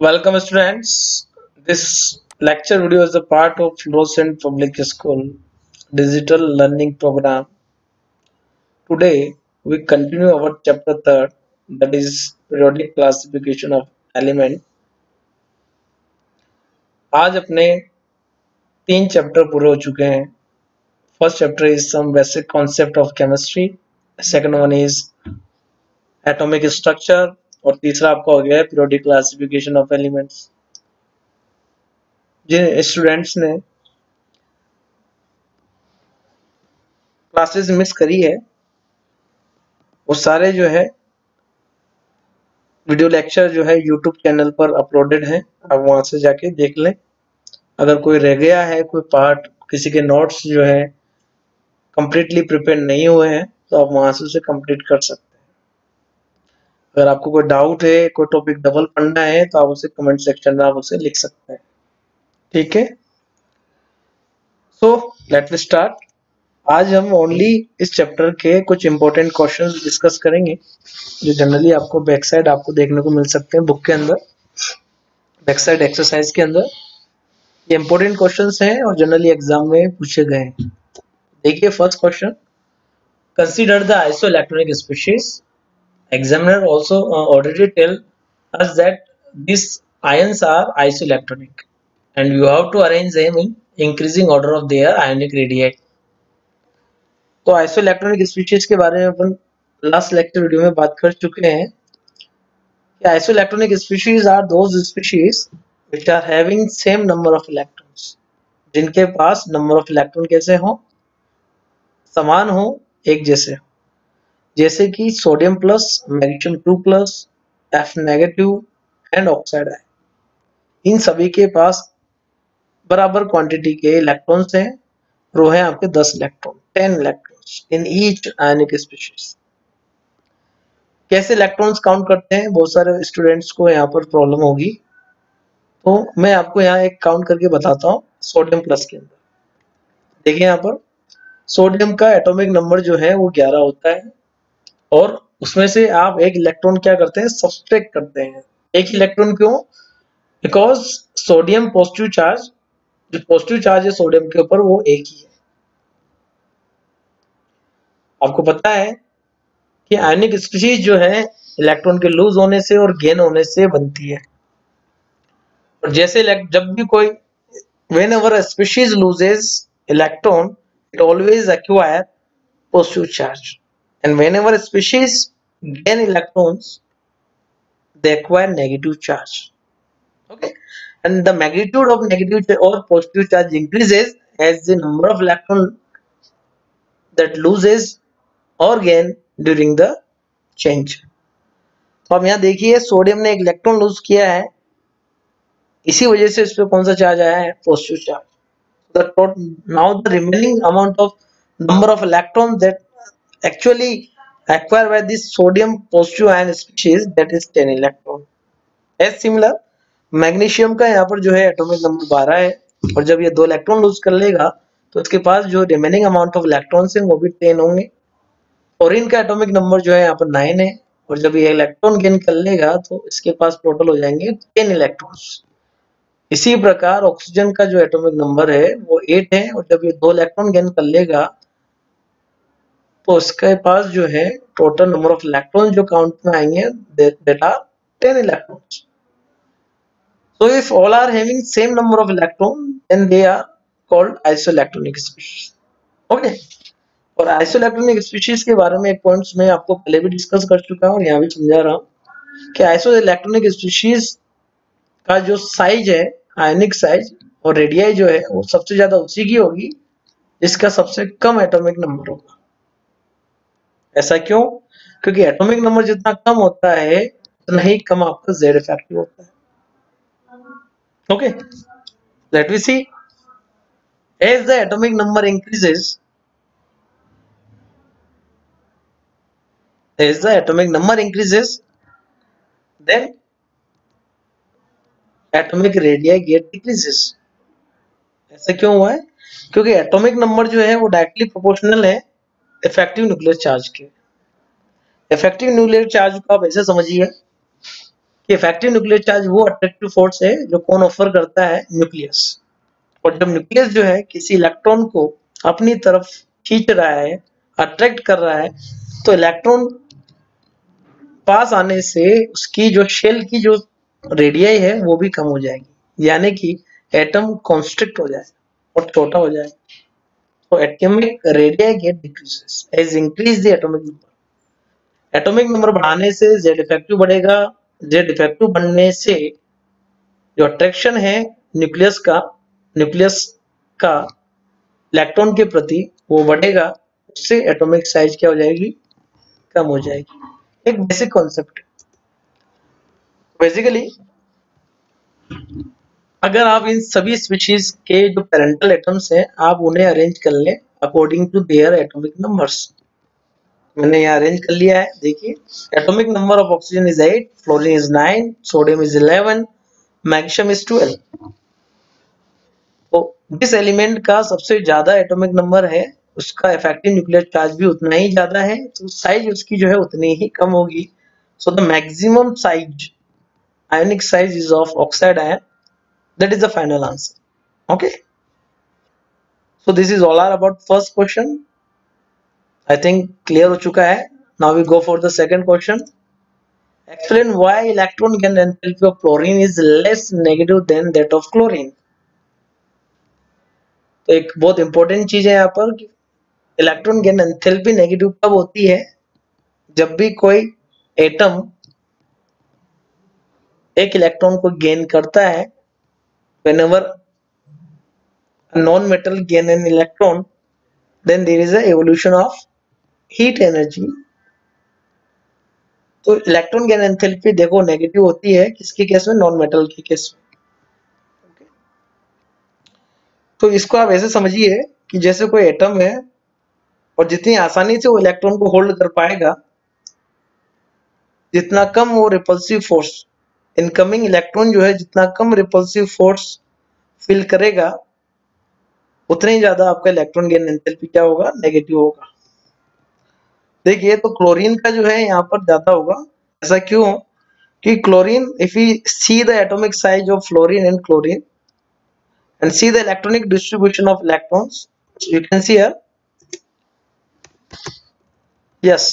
Welcome students. This lecture video is a part of Florissant Public School digital learning program. Today we continue our chapter 3rd, that is periodic classification of element. आज अपने 3 chapter पूरे हो चुके हैं. First chapter is some basic concept of chemistry, second one is atomic structure और तीसरा आपका हो गया है periodic classification of elements. जिन स्टूडेंट्स ने क्लासेस मिस करी है वो सारे जो है वीडियो लेक्चर जो है यूट्यूब चैनल पर अपलोडेड है, आप वहां से जाके देख लें. अगर कोई रह गया है, कोई पार्ट, किसी के नोट्स जो है कंप्लीटली प्रिपेयर नहीं हुए हैं तो आप वहां से उसे कंप्लीट कर सकते हैं. अगर आपको कोई डाउट है, कोई टॉपिक डबल पढ़ना है तो आप उसे कमेंट सेक्शन में आप उसे लिख सकते हैं. ठीक है, सो लेट वी स्टार्ट. आज हम ओनली इस चैप्टर के कुछ इंपॉर्टेंट क्वेश्चंस डिस्कस करेंगे जो जनरली आपको बैक साइड आपको देखने को मिल सकते हैं बुक के अंदर, बैक साइड एक्सरसाइज के अंदर. ये इंपॉर्टेंट क्वेश्चंस हैं और जनरली एग्जाम में पूछे गए हैं. देखिए first question, consider the isoelectronic species. Examiner also already tell us that these ions are isoelectronic and you have to arrange them in increasing order of their ionic radii. तो isoelectronic species के बारे में अपन last lecture video में बात कर चुके हैं कि isoelectronic species are those species which are having same number of electrons, जिनके पास नंबर ऑफ इलेक्ट्रॉन कैसे हो, समान हो, एक जैसे हो. जैसे कि sodium plus, magnesium 2 plus, F negative and oxide ion, इन सभी के पास बराबर क्वांटिटी के इलेक्ट्रॉन्स हैं. रो है आपके 10 electron, 10 electrons in each ionic species. कैसे इलेक्ट्रॉन्स काउंट करते हैं, बहुत सारे स्टूडेंट्स को यहाँ पर प्रॉब्लम होगी, तो मैं आपको यहाँ एक काउंट करके बताता हूँ. सोडियम प्लस के अंदर देखिए, यहाँ पर सोडियम का एटॉमिक नंबर जो है वो 11 होता है और उसमें से आप एक इलेक्ट्रॉन क्या करते हैं, सब्सट्रैक्ट करते हैं. एक इलेक्ट्रॉन क्यों? बिकॉज सोडियम पॉजिटिव चार्ज, जो पॉजिटिव चार्ज है सोडियम के ऊपर वो एक ही है. आपको पता है कि आयनिक स्पीशीज जो है इलेक्ट्रॉन के लूज होने से और गेन होने से बनती है. और जैसे जब भी कोई whenever a species loses electron it always acquire positive charge, and whenever a species gain electrons they acquire negative charge. Okay, and the magnitude of negative or positive charge increases as the number of electron that loses or gain during the change. तो अब यहाँ देखिए sodium ने एक electron lose किया है, इसी वजह से इस पे कौन सा चार्ज आया है, positive charge. Now the remaining amount of number of electrons that actually acquired by this sodium positive ion species, that is 10 electron. As similar, magnesium का यहाँ पर जो है एटॉमिक नंबर 12 है और जब ये 2 इलेक्ट्रॉन लूज कर लेगा तो इसके पास जो रिमेनिंग अमाउंट ऑफ इलेक्ट्रॉन्स हैं वो भी 10 होंगे. और इनका एटॉमिक नंबर जो है यहाँ पर 9 है और जब ये इलेक्ट्रॉन गेन कर लेगा तो इसके पास टोटल हो जाएंगे 10 इलेक्ट्रॉन्स. इसी प्रकार ऑक्सीजन का जो एटॉमिक नंबर है वो 8 है और जब ये 2 इलेक्ट्रॉन गेन कर लेगा तो इसके पास जो है टोटल नंबर ऑफ इलेक्ट्रॉन जो काउंट में आएंगे that are 10 electrons. So if all are having same number of electron then they are called isoelectronic species. Okay, और आइसोइलेक्ट्रॉनिक स्पीशीज के बारे में एक पॉइंट्स मैं आपको पहले भी डिस्कस कर चुका हूँ और यहाँ भी समझा रहा हूँ कि आइसोइलेक्ट्रॉनिक स्पीशीज का जो साइज है, आयनिक साइज और रेडियाई जो है वो सबसे ज्यादा उसी की होगी जिसका सबसे कम एटॉमिक नंबर होगा. ऐसा क्यों? क्योंकि एटॉमिक नंबर जितना कम होता है उतना ही कम आपका जेड इफेक्टिव होता है. Okay, let we see. As the atomic number increases, as the atomic number increases then atomic radii get decreases. ऐसा क्यों हुआ है? क्योंकि एटॉमिक नंबर जो है वो डायरेक्टली प्रोपोर्शनल है इफेक्टिव न्यूक्लियर चार्ज के. इफेक्टिव न्यूक्लियर चार्ज को आप ऐसे समझिए कि इफेक्टिव न्यूक्लियर चार्ज वो अट्रैक्टिव फोर्स है जो कौन ऑफर करता है, न्यूक्लियस। और जब न्यूक्लियस जो है किसी इलेक्ट्रॉन को अपनी तरफ खींच रहा है, अट्रैक्ट कर रहा है, तो इलेक्ट्रॉन पास आने से उसकी जो शेल की जो रेडियाई है वो भी कम हो जाएगी, यानी कि एटम कॉन्स्ट्रिक्ट हो जाए और छोटा हो जाए। तो atomic radii get decreases as increase the atomic number. Atomic number बढ़ाने से जेड इफेक्टिव बढ़ेगा। जेड इफेक्टिव बनने से जो अट्रैक्शन है न्यूक्लियस का इलेक्ट्रॉन के प्रति वो बढ़ेगा, उससे एटॉमिक साइज क्या हो जाएगी, कम हो जाएगी। एक बेसिक कॉन्सेप्ट है। बेसिकली अगर आप इन सभी स्पीशीज के जो पेरेंटल एटम्स हैं आप उन्हें अरेंज कर लें according to their atomic numbers. मैंने यहाँ अरेंज कर लिया है, देखिए atomic number of oxygen is 8, fluorine is 9, sodium is 11, magnesium is 12। तो जिस एलिमेंट का सबसे ज्यादा एटॉमिक नंबर है उसका इफेक्टिव न्यूक्लियर चार्ज भी उतना ही ज्यादा है, तो साइज उसकी जो है उतनी ही कम होगी। So the maximum size ionic size is of oxide ion. That is the final answer. Okay, so this is all about first question. I think clear हो चुका है. Now we go for the second question. Explain why electron gain enthalpy of fluorine is less negative than that of chlorine. तो एक बहुत important चीज है यहाँ पर कि इलेक्ट्रॉन गेन एंथैल्पी नेगेटिव कब होती है, जब भी कोई एटम एक इलेक्ट्रॉन को गेन करता है। whenever a non-metal gain an electron, then there is a evolution of heat energy. तो इलेक्ट्रॉन गेन एंथैल्पी देखो नेगेटिव होती है किसके केस में, नॉन मेटल के केस में। तो इसको आप ऐसे समझिए कि जैसे कोई एटम है और जितनी आसानी से वो इलेक्ट्रॉन को होल्ड कर पाएगा, जितना कम वो रिपल्सिव फोर्स, इनकमिंग इलेक्ट्रॉन जो है जितना कम रिपल्सिव फोर्स फील करेगा, उतने ही ज्यादा आपका इलेक्ट्रॉन गेन एंथैल्पी क्या होगा, नेगेटिव होगा। देखिए तो क्लोरीन का जो है यहाँ पर ज्यादा होगा। ऐसा क्यों कि chlorine, if you see the atomic size of fluorine and chlorine and see the electronic distribution of electrons, you can see here, yes,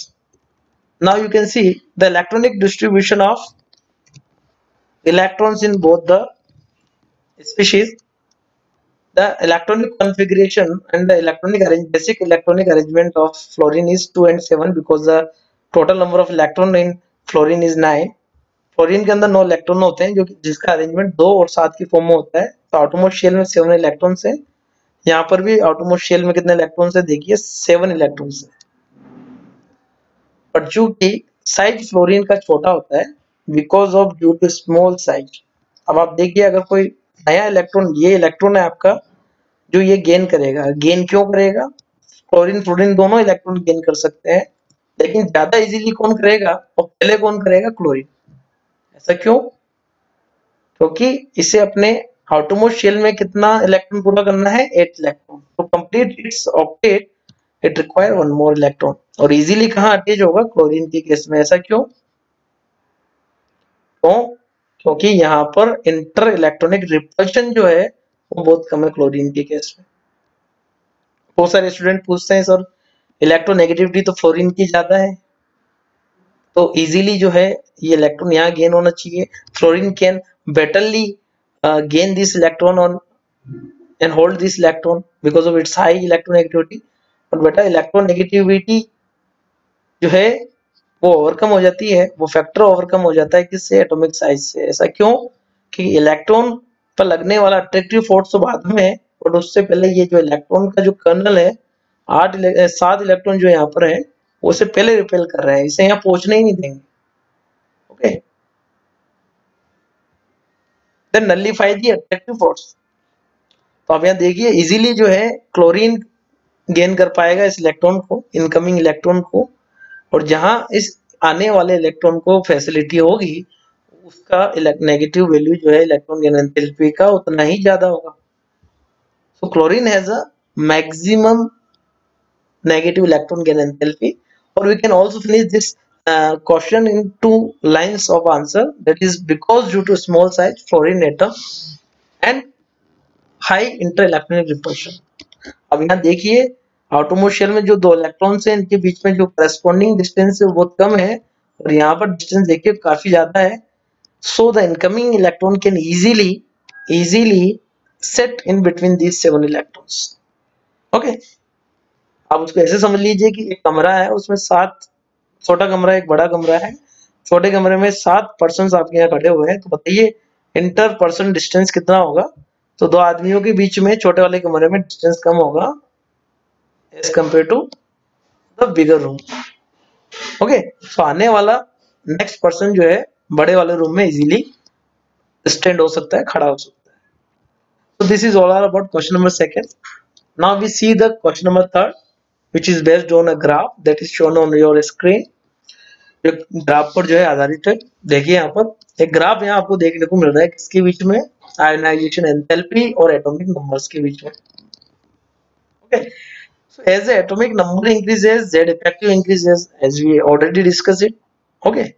now you can see the electronic distribution of electrons in both the species. The electronic configuration and the basic electronic arrangement of fluorine is 2 and 7 because the total number of electron in fluorine is 9. Fluorine के अंदर 9 electron होते हैं जो कि जिसका arrangement 2 और 7 की form में होता है। तो आउटरमोस्ट शेल में 7 इलेक्ट्रॉन्स हैं। यहाँ पर भी आउटरमोस्ट शेल में कितने इलेक्ट्रॉन्स है, देखिए 7 इलेक्ट्रॉन्स है। और चूंकि साइज फ्लोरीन का छोटा होता है because of due to small size. अब आप देखिए अगर कोई नया इलेक्ट्रॉन, ये इलेक्ट्रॉन है आपका जो ये गेन करेगा, गेन क्यों करेगा, क्लोरीन फ्लोरीन दोनों इलेक्ट्रॉन गेन कर सकते हैं, लेकिन ज्यादा इजीली कौन करेगा और पहले कौन करेगा, क्लोरीन। ऐसा क्यों, क्योंकि इसे अपने आउटरमोस्ट शेल में कितना इलेक्ट्रॉन पूरा करना है, 8 इलेक्ट्रॉन। तो complete it's octet it require 1 more electron. और इजीली कहाँ अटैच होगा, क्लोरीन के केस में। ऐसा क्यों, तो क्योंकि यहाँ पर इंटर इलेक्ट्रॉनिक रिपल्शन जो है वो बहुत कम है क्लोरीन के केस में। बहुत सारे स्टूडेंट पूछते हैं सर इलेक्ट्रोनेगेटिविटी तो फ्लोरीन की ज्यादा है, तो इजीली जो है ये इलेक्ट्रॉन यहाँ गेन होना चाहिए। Fluorine can betterly gain this electron on and hold this electron because of its high electronegativity। और बेटा इलेक्ट्रोनेगेटिविटी जो है वो ओवरकम हो जाती है, वो फैक्टर ओवरकम हो जाता है किससे, एटॉमिक साइज से। ऐसा क्यों कि इलेक्ट्रॉन पर लगने वाला अट्रैक्टिव फोर्स तो बाद में है, और उससे पहले ये जो इलेक्ट्रॉन का जो कर्नल है 7 इलेक्ट्रॉन जो यहाँ पर है वो उसे पहले रिपेल कर रहे हैं, इसे यहाँ पहुंचने ही नहीं देंगे। Okay, then nullify the attractive force। तो आप यहाँ देखिए इजीली जो है क्लोरीन गेन कर पाएगा इस इलेक्ट्रॉन को, इनकमिंग इलेक्ट्रॉन को, और जहां इस आने वाले इलेक्ट्रॉन को फैसिलिटी होगी उसका नेगेटिव वैल्यू जो है इलेक्ट्रॉन गेन एंथैल्पी का उतना ही ज्यादा होगा। So chlorine has a maximum negative electron gain enthalpy. और we can also finish this question in two lines of answer, that is because due to small size fluorine atom and high inter-electronic repulsion. अब यहाँ देखिए outermost shell में जो दो electrons हैं इनके बीच में जो करस्पॉन्डिंग डिस्टेंस है वो बहुत कम है और यहाँ पर डिस्टेंस देखिए काफी ज्यादा है. So the incoming electron can easily set in between these 7 electrons. Okay. आप उसको ऐसे समझ लीजिए कि एक कमरा है उसमें 7 छोटा कमरा एक बड़ा कमरा है. छोटे कमरे में 7 पर्सन आपके यहाँ खड़े हुए हैं, तो बताइए इंटर पर्सन डिस्टेंस कितना होगा. तो दो आदमियों के बीच में छोटे वाले कमरे में डिस्टेंस कम होगा as compare to the bigger room. Okay. तो आने वाला नेक्स्ट पर्सन जो है बड़े वाले रूम में इजीली स्टैंड हो सकता है, खड़ा हो सकता है. So this is all about question number 2. Now we see the question number 3, which is based on a graph that is shown on your screen. जो ग्राफ पर जो है आधारित है. देखिए यहाँ पर एक ग्राफ यहाँ आपको देखने को मिल रहा है किसके बीच में, आयोनाइजेशन एंथैल्पी और एटॉमिक नंबर्स के बीच में. Okay. So as the atomic number increases, Z effective increases, as we already discussed it. Okay.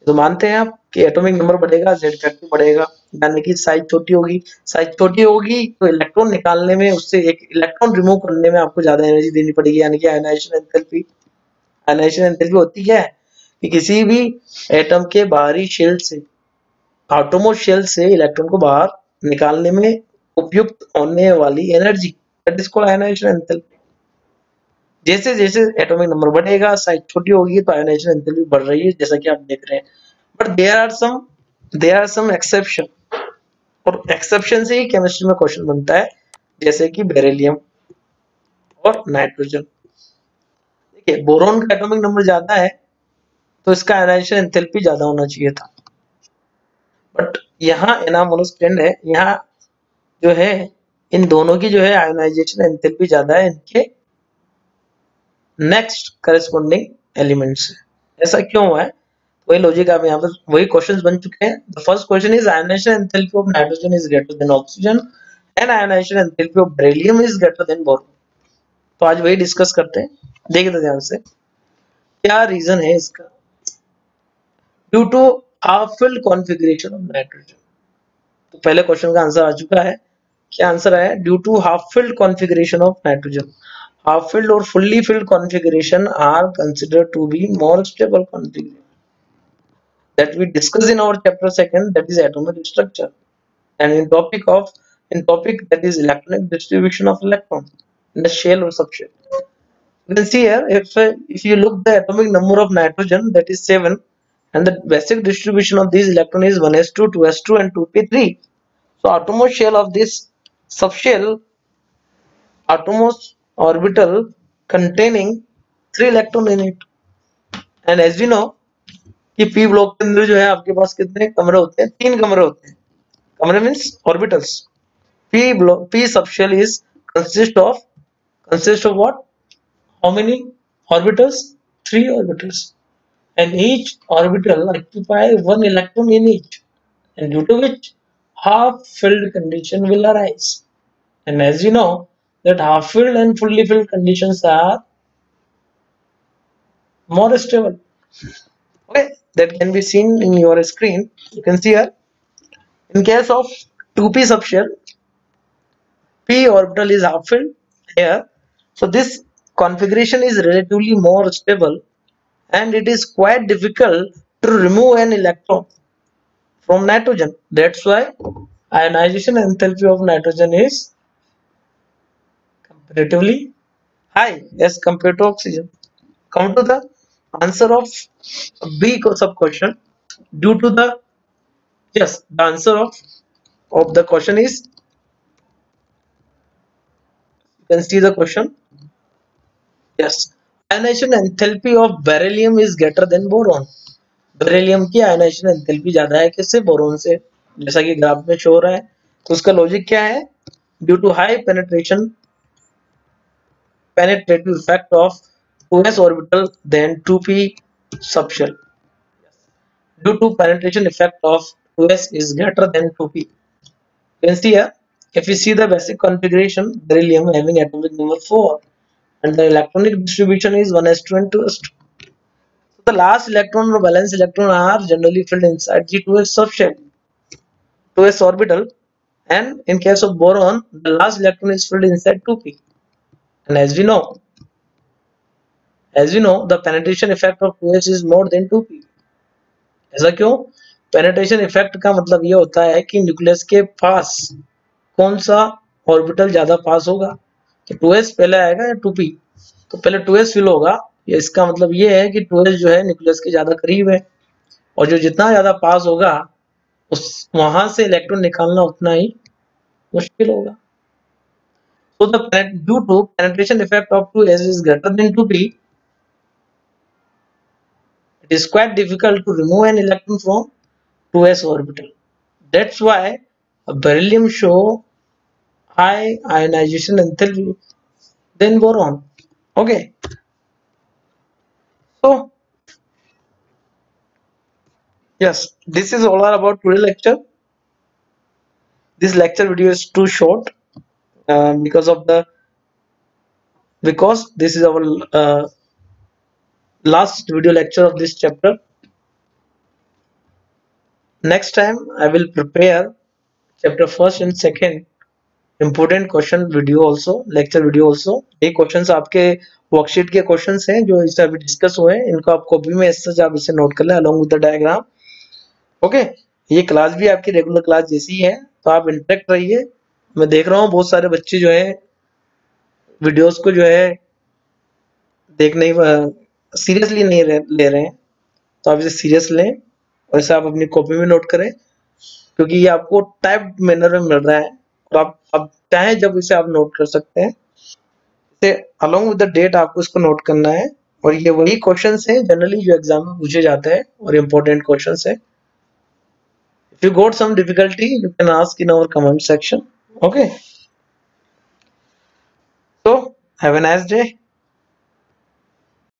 तो मानते हैं आप कि एटॉमिक नंबर बढ़ेगा, Z effective बढ़ेगा, यानी कि साइज छोटी होगी. साइज छोटी होगी तो इलेक्ट्रॉन निकालने में, उससे एक इलेक्ट्रॉन रिमूव करने में आपको ज्यादा एनर्जी देनी पड़ेगी, यानी कि आयोनाइजेशन एंथैल्पी. आयोनाइजेशन एंथैल्पी होती क्या है कि किसी भी एटम के बाहरी शेल से, आउटरमोस्ट शेल से इलेक्ट्रॉन को बाहर निकालने में उपयुक्त होने वाली energy, that is called ionisation enthalpy. जैसे जैसे एटॉमिक नंबर बढ़ेगा, साइज छोटी होगी, तो आयोनाइजेशन एंथैल्पी बढ़ रही है, जैसा कि आप देख रहे हैं. But there are some exception, और एक्सेप्शन से ही केमिस्ट्री में क्वेश्चन बनता है, जैसे कि बेरिलियम और नाइट्रोजन. देखिए बोरॉन का एटॉमिक नंबर ज्यादा है तो इसका आयोनाइजेशन एंथैल्पी ज्यादा होना चाहिए था. बट यहाँ एनामोलस ट्रेंड है, यहाँ जो है इन दोनों की जो है आयोनाइजेशन एंथैल्पी ज्यादा है इनके नेक्स्ट करस्पॉन्डिंग एलिमेंट्स से. ऐसा क्यों हुआ है? वही लॉजिक आप यहाँ पर, वही क्वेश्चंस बन चुके हैं. The first question is ionisation enthalpy of nitrogen is greater than oxygen and ionization enthalpy of beryllium is greater than boron. तो आज वही डिस्कस करते हैं. देखिए तो ध्यान से क्या रीजन है इसका. Due to half filled configuration of nitrogen. तो पहले क्वेश्चन का आंसर आ चुका है. क्या आंसर आया? Due to half filled configuration of nitrogen. Half filled or fully filled configuration are considered to be more stable configuration that we discuss in our chapter 2, that is atomic structure, and in topic that is electronic distribution of electron in the shell or subshell. You can see here, if you look the atomic number of nitrogen, that is 7, and the basic distribution of these electron is 1s2, 2s2 and 2p3. So outermost shell of this subshell, outermost orbital containing 3 electron in it, and as we know कि p block के अंदर जो है आपके पास कितने कमरे होते हैं? 3 कमरे होते हैं. कमरे means orbitals. p subshell is consist of what? How many orbitals? 3 orbitals, and each orbital occupy 1 electron in each, and due to which half filled condition will arise. And as you know that half filled and fully filled conditions are more stable. Okay, that can be seen in your screen. You can see here, in case of 2p subshell, p orbital is half filled here, so this configuration is relatively more stable, and it is quite difficult to remove an electron from nitrogen. That's why ionization enthalpy of nitrogen is comparatively high as compared to oxygen. Come to the answer of B sub question. Due to the the answer of the question is, you can see the question. Yes, ionization enthalpy of beryllium is greater than boron. Beryllium की ionisation enthalpy ज्यादा है किससे? Boron से, जैसा कि graph में show हो रहा है. तो उसका लॉजिक क्या है? Due to high penetrative effect of 2s orbital than 2p subshell. Due to penetration effect of 2s is greater than 2p. You can see here, if you see the basic configuration, beryllium having atomic number 4 and the electronic distribution is 1s2 and 2s2. So The last electron or valence electron are generally filled inside the 2s subshell, 2s orbital, and in case of boron, the last electron is filled inside 2p. And as we know, the penetration effect of 2s is more than 2p. ऐसा क्यों? Penetration effect का मतलब ये होता है कि nucleus के पास कौन सा ऑर्बिटल ज्यादा पास होगा, तो 2s पहले आएगा या 2p, तो पहले 2s फिल होगा। ये इसका मतलब ये है कि 2s जो है न्यूक्लियस के ज्यादा करीब है, और जो जितना ज्यादा पास होगा उस वहां से इलेक्ट्रॉन निकालना उतना ही मुश्किल होगा। So the due to penetration effect of 2s is greater than 2p, it is quite difficult to remove an electron from 2s orbital. That's why beryllium show high ionization enthalpy than boron. Okay, so yes, this is all about today lecture. This lecture video is too short because this is our last video lecture of this chapter. Next time I will prepare chapter first and second important question video also, lecture video also. ये questions आपके worksheet के questions हैं जो इससे अभी discuss हुए हैं, इनको आप कॉपी में ऐसे आप इसे नोट कर लें along with the diagram. Okay, ये क्लास भी आपकी रेगुलर क्लास जैसी है, तो आप इंटरेक्ट रहिए। मैं देख रहा हूँ बहुत सारे बच्चे जो है वीडियोस को जो है देखने सीरियसली नहीं ले रहे हैं, तो आप इसे सीरियस लें और इसे आप अपनी कॉपी में नोट करें, क्योंकि ये आपको टाइप मैनर में मिल रहा है और आप चाहें जब इसे आप नोट कर सकते हैं। इसे अलोंग विद द डेट आपको इसको नोट करना है, और ये वही क्वेश्चंस हैं जनरली जो एग्जाम में पूछे जाते हैं और इम्पोर्टेंट क्वेश्चंस है। If you got some difficulty, you can ask in our comment section. Okay. So have a nice day.